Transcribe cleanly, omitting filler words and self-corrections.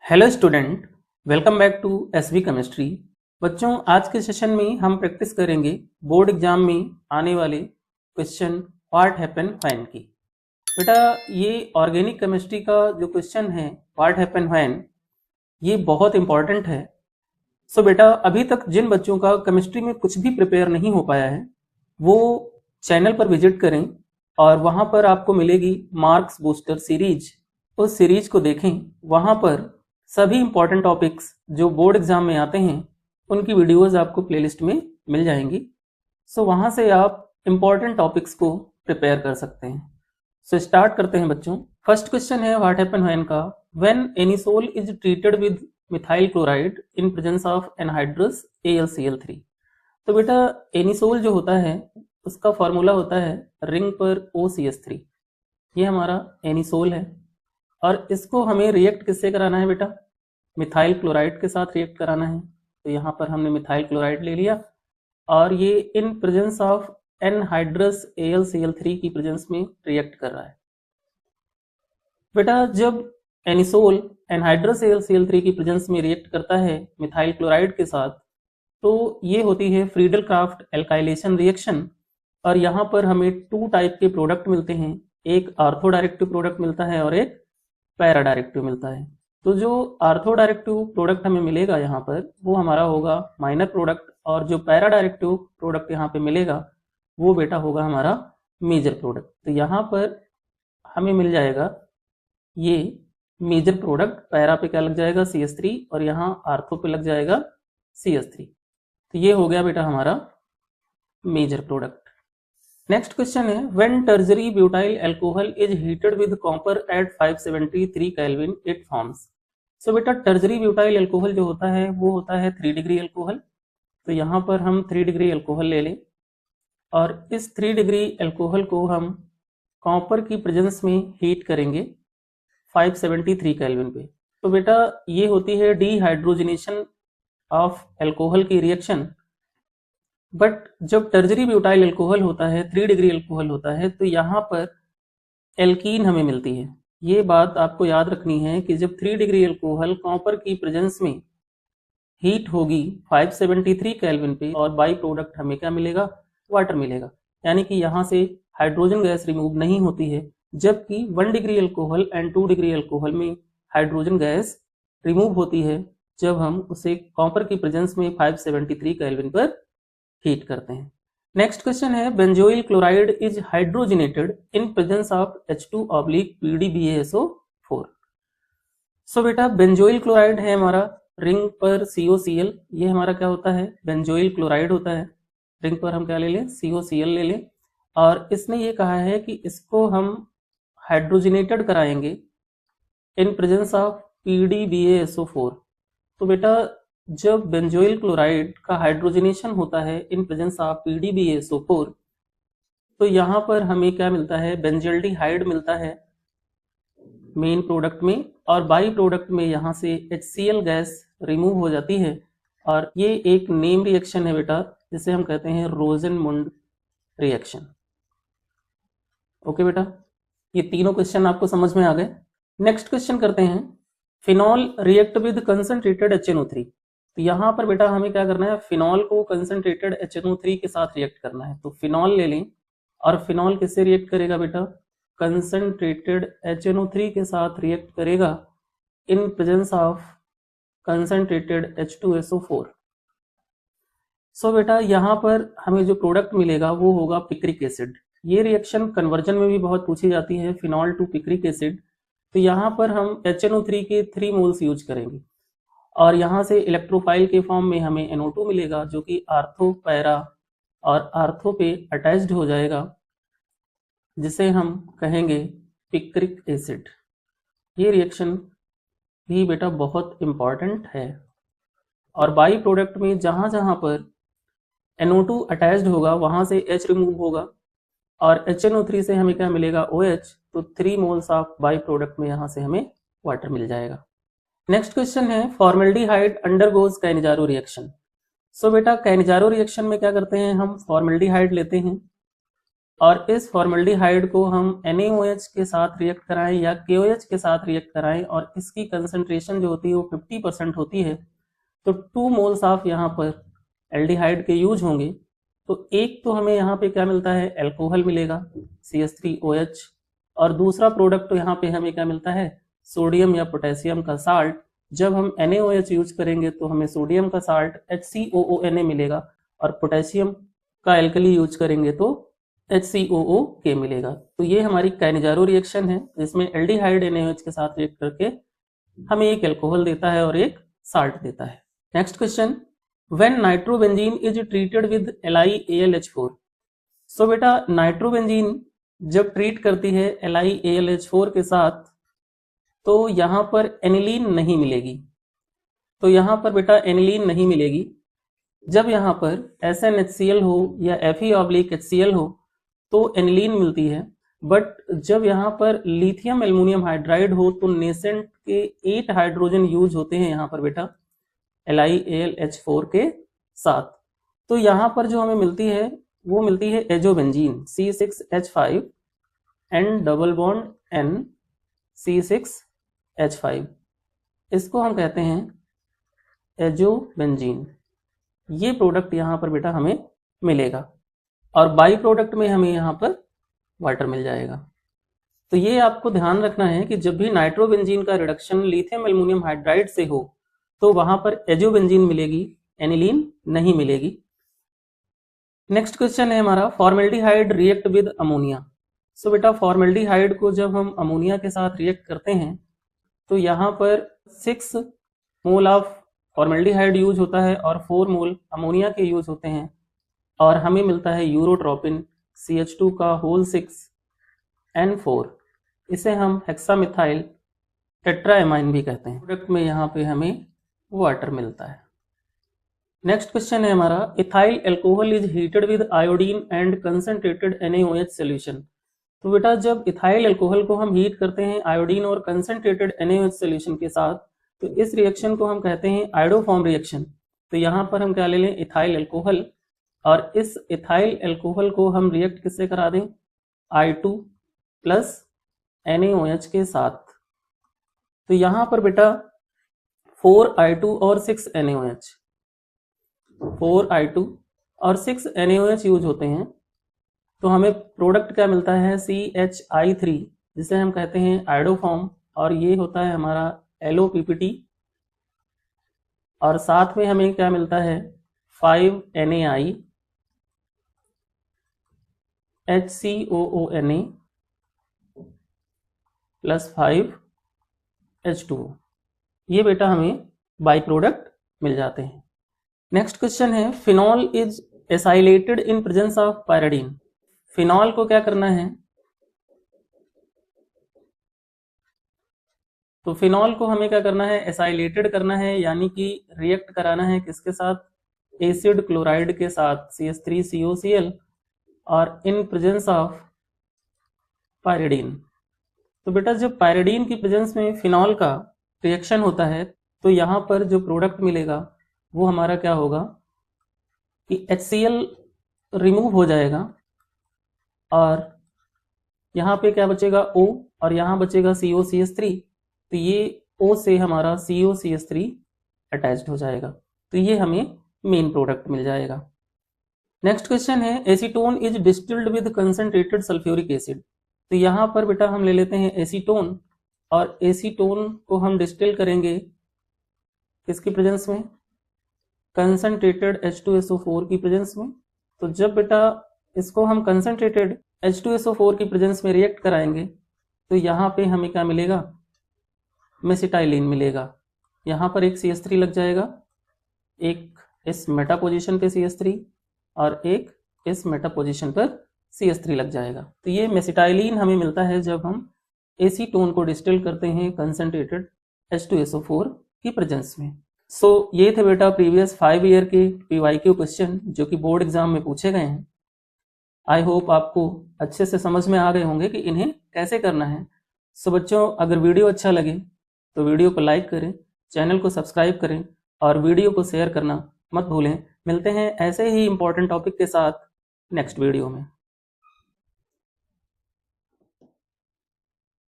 Hello student, welcome back to SV chemistry. बच्चों, आज के सेशन में हम प्रैक्टिस करेंगे बोर्ड एग्जाम में आने वाले क्वेश्चन व्हाट हैपन व्हेन की। बेटा, ये ऑर्गेनिक केमिस्ट्री का जो क्वेश्चन है व्हाट हैपन व्हेन, ये बहुत इंपॉर्टेंट है। सो बेटा, अभी तक जिन बच्चों का केमिस्ट्री में कुछ भी प्रिपेयर नहीं हो पाया है वो चैनल पर विजिट करें और वहां पर आपको मिलेगी मार्क्स बूस्टर सीरीज। उस सीरीज को देखें, वहां पर सभी इंपॉर्टेंट टॉपिक्स जो बोर्ड एग्जाम में आते हैं उनकी वीडियोस आपको प्लेलिस्ट में मिल जाएंगी। सो वहां से आप इंपॉर्टेंट टॉपिक्स को प्रिपेयर कर सकते हैं। सो स्टार्ट करते हैं बच्चों। फर्स्ट क्वेश्चन है व्हाट हैपन व्हेन का। When anisole is treated with methyl chloride in presence of anhydrous AlCl3। तो बेटा, एनिसोल जो होता है उसका फॉर्मूला होता है रिंग पर OCH3। ये हमारा एनिसोल है और इसको हमें रिएक्ट किससे कराना है बेटा? मिथाइल क्लोराइड के साथ रिएक्ट कराना है। तो यहाँ पर हमने मिथाइल क्लोराइड ले लिया और ये इन प्रेजेंस ऑफ एनहाइड्रस AlCl3 की प्रेजेंस में रिएक्ट कर रहा है। बेटा, जब एनिसोल एनहाइड्रस AlCl3 की प्रेजेंस में रिएक्ट करता है मिथाइल क्लोराइड के साथ, तो ये होती है फ्रीडल क्राफ्ट एल्काइलेशन रिएक्शन। और यहाँ पर हमें टू टाइप के प्रोडक्ट मिलते हैं, एक आर्थो डायरेक्टिव प्रोडक्ट मिलता है और एक पैरा डायरेक्टिव मिलता है। तो जो आर्थो डायरेक्टिव प्रोडक्ट हमें मिलेगा यहाँ पर वो हमारा होगा माइनर प्रोडक्ट, और जो पैरा डायरेक्टिव प्रोडक्ट यहाँ पे मिलेगा वो बेटा होगा हमारा मेजर प्रोडक्ट। तो यहाँ पर हमें मिल जाएगा ये मेजर प्रोडक्ट, पैरा पे क्या लग जाएगा CH3 और यहाँ आर्थो पे लग जाएगा CH3। तो ये हो गया बेटा हमारा मेजर प्रोडक्ट। नेक्स्ट क्वेश्चन है when tertiary butyl alcohol is heated with copper at 573 केल्विन इट फॉर्म्स। सो बेटा, टर्जरी ब्यूटाइल अल्कोहल जो होता है वो होता है 3 डिग्री अल्कोहल। तो यहाँ पर हम 3 डिग्री अल्कोहल ले लें और इस 3 डिग्री अल्कोहल को हम कॉपर की प्रेजेंस में हीट करेंगे 573 केल्विन पे। तो बेटा, ये होती है डिहाइड्रोजनेशन ऑफ अल्कोहल की रिएक्शन। बट जब टर्जरी ब्यूटाइल अल्कोहल होता है 3 डिग्री अल्कोहल होता है तो यहाँ पर एल्कीन हमें मिलती है। ये बात आपको याद रखनी है कि जब 3 डिग्री अल्कोहल कॉपर की प्रेजेंस में हीट होगी 573 केल्विन पे और बाई प्रोडक्ट हमें क्या मिलेगा? वाटर मिलेगा। यानी कि यहाँ से हाइड्रोजन गैस रिमूव नहीं होती है, जबकि 1 degree alcohol and 2 degree alcohol में हाइड्रोजन गैस रिमूव होती है जब हम उसे कॉपर की प्रेजेंस में 573 केल्विन पर हीट करते हैं। नेक्स्ट क्वेश्चन है benzoyl chloride is hydrogenated in presence of H2/PDBaSO4। सो बेटा, बेंजोइल क्लोराइड है हमारा रिंग पर COCl। ये हमारा क्या होता है? बेंजोइल क्लोराइड होता है। रिंग पर हम क्या ले लें? COCl ले लें। और इसने ये कहा है कि इसको हम हाइड्रोजनेटेड कराएंगे इन प्रेजेंस ऑफ PDBaSO4। तो बेटा, जब बेंजोइल क्लोराइड का हाइड्रोजनेशन होता है इन प्रेजेंस ऑफ PDBaSO4 तो यहाँ पर हमें क्या मिलता है? बेंजल्डिहाइड मिलता है मेन प्रोडक्ट में, और बाई प्रोडक्ट में यहाँ से HCl गैस रिमूव हो जाती है। और ये एक नेम रिएक्शन है बेटा, जिसे हम कहते हैं रोजेनमुंड रिएक्शन। ओके बेटा, ये तीनों क्वेश्चन आपको समझ में आ गए। नेक्स्ट क्वेश्चन करते हैं phenol react with concentrated HNO3। तो यहाँ पर बेटा हमें क्या करना है? फिनॉल को कंसंट्रेटेड HNO3 के साथ रिएक्ट करना है। तो फिनॉल ले लें और फिनॉल किससे रिएक्ट करेगा बेटा? कंसंट्रेटेड HNO3 के साथ रिएक्ट करेगा इन प्रेजेंस ऑफ कंसंट्रेटेड H2SO4। सो बेटा, यहाँ पर हमें जो प्रोडक्ट मिलेगा वो होगा पिक्रिक एसिड। ये रिएक्शन कन्वर्जन में भी बहुत पूछी जाती है, फिनॉल टू पिक्रिक एसिड। तो यहाँ पर हम HNO3 के 3 मोल्स यूज करेंगे और यहाँ से इलेक्ट्रोफाइल के फॉर्म में हमें NO2 मिलेगा जो कि आर्थो, पैरा और आर्थो पे अटैच्ड हो जाएगा, जिसे हम कहेंगे पिक्रिक एसिड। ये रिएक्शन भी बेटा बहुत इंपॉर्टेंट है। और बाई प्रोडक्ट में जहाँ जहाँ पर NO2 अटैच्ड होगा वहाँ से H रिमूव होगा और HNO3 से हमें क्या मिलेगा? OH। तो 3 मोल्स ऑफ बाई प्रोडक्ट में यहाँ से हमें वाटर मिल जाएगा। नेक्स्ट क्वेश्चन है फॉर्मेल्डिहाइड अंडरगोज कैनिजारो रिएक्शन। सो बेटा, कैनिजारो रिएक्शन में क्या करते हैं? हम फॉर्मेल्डिहाइड लेते हैं और इस फॉर्मल्डिहाइड को हम NaOH के साथ रिएक्ट कराएं या KOH के साथ रिएक्ट कराएं और इसकी कंसंट्रेशन जो होती है वो 50% होती है, तो 2 मोल्स ऑफ यहाँ पर एल्डिहाइड के यूज होंगे। तो एक तो हमें यहाँ पे क्या मिलता है, एल्कोहल मिलेगा CH3OH, और दूसरा प्रोडक्ट तो यहाँ पे हमें क्या मिलता है, सोडियम या पोटेशियम का साल्ट। जब हम NaOH यूज करेंगे तो हमें सोडियम का साल्ट HCOONA मिलेगा और पोटेशियम का एल्कली यूज करेंगे तो HCOOK मिलेगा। तो ये हमारी काइनेजारो रिएक्शन है जिसमें एल्डिहाइड NaOH के साथ रिएक्ट करके हमें एक एल्कोहल देता है और एक साल्ट देता है। Next question, when nitrobenzene is treated with LiAlH4। सो बेटा नाइट्रोबेंजीन जब ट्रीट करती है LiAlH4 के साथ तो यहाँ पर एनिलीन नहीं मिलेगी। तो यहाँ पर बेटा एनिलीन नहीं मिलेगी। जब यहाँ पर SnHCl हो या Fe/HCl हो तो एनिलीन मिलती है, बट जब यहाँ पर लिथियम एल्युमिनियम हाइड्राइड हो तो नेसेंट के 8 हाइड्रोजन यूज होते हैं यहाँ पर बेटा LiAlH4 के साथ। तो यहाँ पर जो हमें मिलती है वो मिलती है azobenzene C6H5 N double bond N C6H5, इसको हम कहते हैं एजोबेंजीन। ये प्रोडक्ट यहाँ पर बेटा हमें मिलेगा और बाई प्रोडक्ट में हमें यहाँ पर वाटर मिल जाएगा। तो ये आपको ध्यान रखना है कि जब भी नाइट्रोबेंजीन का रिडक्शन लिथियम एल्युमिनियम हाइड्राइड से हो तो वहां पर एजोबेंजीन मिलेगी, एनिलीन नहीं मिलेगी। नेक्स्ट क्वेश्चन है हमारा, फॉर्मल्डिहाइड रिएक्ट विद अमोनिया। सो बेटा फॉर्मल्डिहाइड को जब हम अमोनिया के साथ रिएक्ट करते हैं तो यहाँ पर 6 मोल ऑफ फॉर्मल्डिहाइड यूज होता है और 4 मोल अमोनिया के यूज होते हैं और हमें मिलता है यूरोट्रोपिन CH2 का होल 6 N4। इसे हम हेक्सामिथाइल टेट्राएमाइन भी कहते हैं। प्रोडक्ट में यहाँ पे हमें वाटर मिलता है। नेक्स्ट क्वेश्चन है हमारा, ethyl alcohol is heated with iodine and concentrated NaOH solution. तो बेटा जब इथाइल एल्कोहल को हम हीट करते हैं आयोडीन और कंसंट्रेटेड NaOH सोल्यूशन के साथ तो इस रिएक्शन को हम कहते हैं आयोडोफॉर्म रिएक्शन। तो यहाँ पर हम क्या ले लें, इथाइल एल्कोहल, और इस इथाइल एल्कोहल को हम रिएक्ट किससे करा दें, I2 प्लस NaOH के साथ। तो यहाँ पर बेटा 4I2 और 6 NaOH, 4I2 और 6 NaOH यूज होते हैं। तो हमें प्रोडक्ट क्या मिलता है, CHI3, जिसे हम कहते हैं आयोडोफॉर्म, और ये होता है हमारा LOPPT, और साथ में हमें क्या मिलता है 5 NaI HCOONA प्लस 5 H2O। ये बेटा हमें बाई प्रोडक्ट मिल जाते हैं। नेक्स्ट क्वेश्चन है, phenol is acylated in presence of pyridine. Phenol को क्या करना है, तो फिनॉल को हमें क्या करना है, एसाइलेटेड करना है, यानी कि रिएक्ट कराना है किसके साथ, एसिड क्लोराइड के साथ CH3COCl और इन प्रेजेंस ऑफ पायरिडीन। तो बेटा जब पायरिडीन की प्रेजेंस में फिनॉल का रिएक्शन होता है तो यहाँ पर जो प्रोडक्ट मिलेगा वो हमारा क्या होगा कि HCl रिमूव हो जाएगा और यहाँ पे क्या बचेगा O और यहाँ बचेगा COCH3। तो ये O से हमारा COCH3 अटैच्ड हो जाएगा, तो ये हमें मेन प्रोडक्ट मिल जाएगा। नेक्स्ट क्वेश्चन है, acetone is distilled with concentrated sulphuric acid. तो यहाँ पर बेटा हम ले लेते हैं एसीटोन, और एसीटोन को हम डिस्टिल करेंगे किसकी प्रेजेंस में, कंसंट्रेटेड H2SO4 की प्रेजेंस में। तो जब बेटा इसको हम कंसंट्रेटेड H2SO4 की प्रेजेंस में रिएक्ट कराएंगे तो यहाँ पे हमें क्या मिलेगा, मेसिटाइलिन मिलेगा। यहाँ पर एक CH3 लग जाएगा, एक इस मेटा पोजीशन पे CH3 और एक इस मेटा पोजीशन पर CH3 लग जाएगा। तो ये मेसिटाइलिन हमें मिलता है जब हम एसीटोन को डिस्टिल करते हैं कंसंट्रेटेड H2SO4 की प्रेजेंस में। सो ये थे बेटा प्रीवियस 5 ईयर के PYQ क्वेश्चन जो कि बोर्ड एग्जाम में पूछे गए हैं। आई होप आपको अच्छे से समझ में आ गए होंगे कि इन्हें कैसे करना है। सो बच्चों, अगर वीडियो अच्छा लगे तो वीडियो को लाइक करें, चैनल को सब्सक्राइब करें और वीडियो को शेयर करना मत भूलें। मिलते हैं ऐसे ही इंपॉर्टेंट टॉपिक के साथ नेक्स्ट वीडियो में।